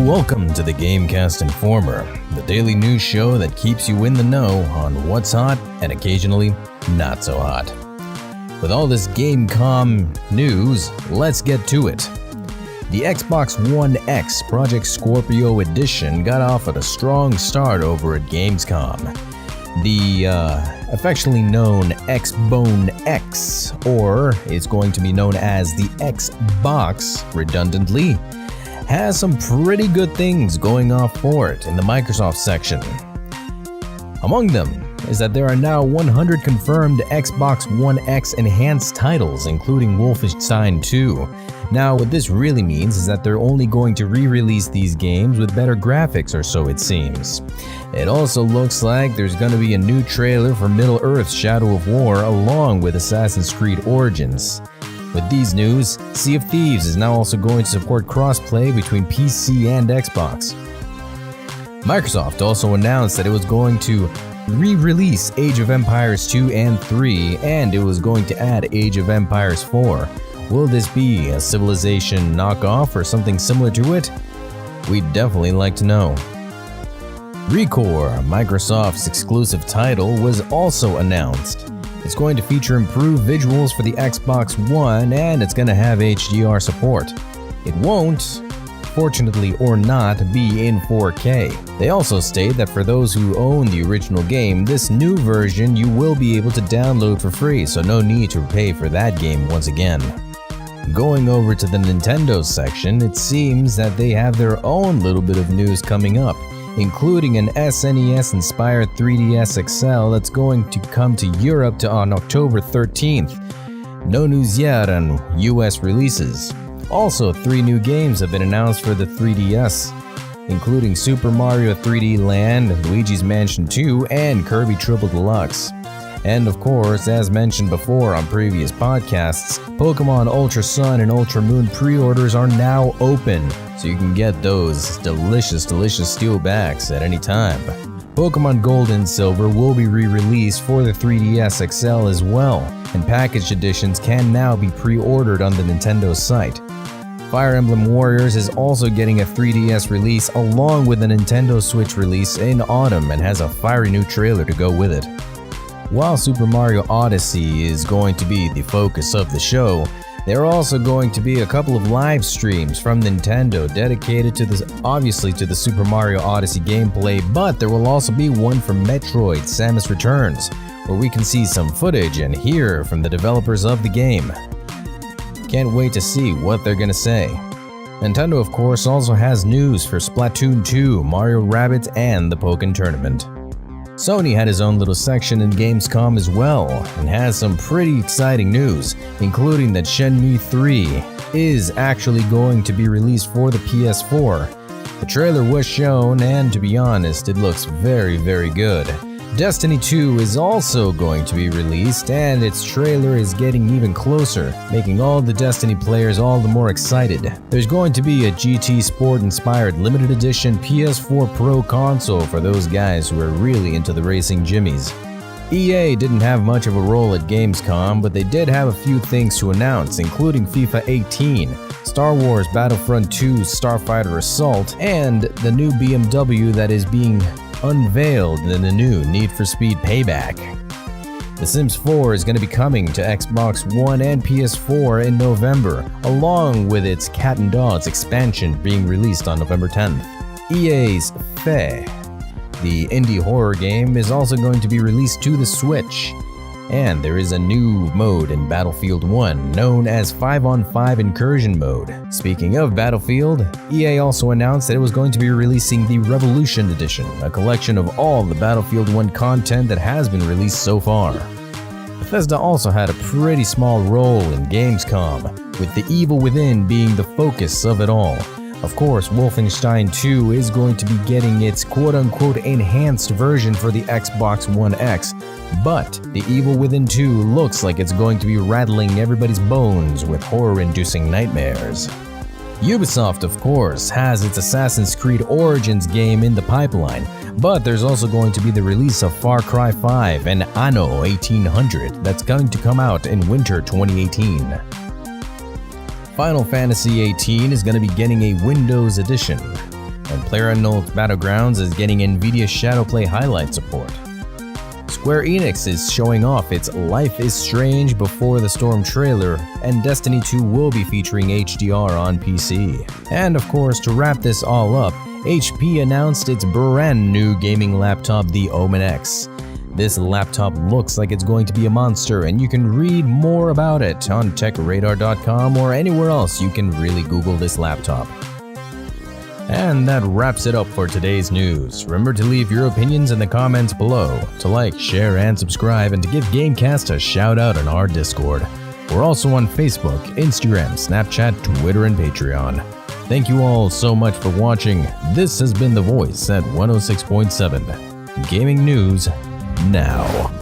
Welcome to the Gamecast Informer, the daily news show that keeps you in the know on what's hot and occasionally not so hot. With all this Gamescom news, let's get to it. The Xbox One X Project Scorpio Edition got off at a strong start over at Gamescom. The affectionately known Xbone X, or it's going to be known as the Xbox redundantly, has some pretty good things going off for it in the Microsoft section. Among them is that there are now 100 confirmed Xbox One X enhanced titles, including Wolfenstein 2. Now, what this really means is that they're only going to re-release these games with better graphics, or so it seems. It also looks like there's going to be a new trailer for Middle-earth's Shadow of War along with Assassin's Creed Origins. With these news, Sea of Thieves is now also going to support cross-play between PC and Xbox. Microsoft also announced that it was going to re-release Age of Empires 2 and 3, and it was going to add Age of Empires 4. Will this be a Civilization knockoff or something similar to it? We'd definitely like to know. Recore, Microsoft's exclusive title, was also announced. It's going to feature improved visuals for the Xbox One, and it's going to have HDR support. It won't, fortunately or not, be in 4K. They also state that for those who own the original game, this new version you will be able to download for free, so no need to pay for that game once again. Going over to the Nintendo section, it seems that they have their own little bit of news coming up, including an SNES-inspired 3DS XL that's going to come to Europe on October 13th. No news yet on US releases. Also, 3 new games have been announced for the 3DS, including Super Mario 3D Land, Luigi's Mansion 2, and Kirby Triple Deluxe. And of course, as mentioned before on previous podcasts, Pokemon Ultra Sun and Ultra Moon pre-orders are now open, so you can get those delicious steel backs at any time. Pokemon Gold and Silver will be re-released for the 3DS XL as well, and packaged editions can now be pre-ordered on the Nintendo site. Fire Emblem Warriors is also getting a 3DS release along with a Nintendo Switch release in autumn and has a fiery new trailer to go with it. While Super Mario Odyssey is going to be the focus of the show, there are also going to be a couple of live streams from Nintendo dedicated to the Super Mario Odyssey gameplay, but there will also be one for Metroid: Samus Returns, where we can see some footage and hear from the developers of the game. Can't wait to see what they're gonna say. Nintendo, of course, also has news for Splatoon 2, Mario Rabbids, and the Pokken Tournament. Sony had his own little section in Gamescom as well, and has some pretty exciting news, including that Shenmue 3 is actually going to be released for the PS4. The trailer was shown, and to be honest, it looks very good. Destiny 2 is also going to be released, and its trailer is getting even closer, making all the Destiny players all the more excited. There's going to be a GT Sport-inspired limited edition PS4 Pro console for those guys who are really into the racing jimmies. EA didn't have much of a role at Gamescom, but they did have a few things to announce, including FIFA 18, Star Wars Battlefront 2 Starfighter Assault, and the new BMW that is being unveiled in the new Need for Speed Payback. The Sims 4 is going to be coming to Xbox One and PS4 in November, along with its Cat and Dogs expansion being released on November 10th. EA's Fe, the indie horror game, is also going to be released to the Switch. And there is a new mode in Battlefield 1 known as 5-on-5 Incursion Mode. Speaking of Battlefield, EA also announced that it was going to be releasing the Revolution Edition, a collection of all the Battlefield 1 content that has been released so far. Bethesda also had a pretty small role in Gamescom, with The Evil Within being the focus of it all. Of course, Wolfenstein 2 is going to be getting its quote-unquote enhanced version for the Xbox One X, but The Evil Within 2 looks like it's going to be rattling everybody's bones with horror-inducing nightmares. Ubisoft, of course, has its Assassin's Creed Origins game in the pipeline, but there's also going to be the release of Far Cry 5 and Anno 1800 that's going to come out in winter 2018. Final Fantasy XVIII is going to be getting a Windows edition. and PlayerUnknown's Battlegrounds is getting NVIDIA Shadowplay highlight support. Square Enix is showing off its Life is Strange Before the Storm trailer, and Destiny 2 will be featuring HDR on PC. And of course, to wrap this all up, HP announced its brand new gaming laptop, the Omen X. This laptop looks like it's going to be a monster, and you can read more about it on techradar.com or anywhere else you can really Google this laptop. And that wraps it up for today's news. Remember to leave your opinions in the comments below, to like, share, and subscribe, and to give Gamecast a shout out on our Discord. We're also on Facebook, Instagram, Snapchat, Twitter, and Patreon. Thank you all so much for watching. This has been The Voice at 106.7. Gaming News Now.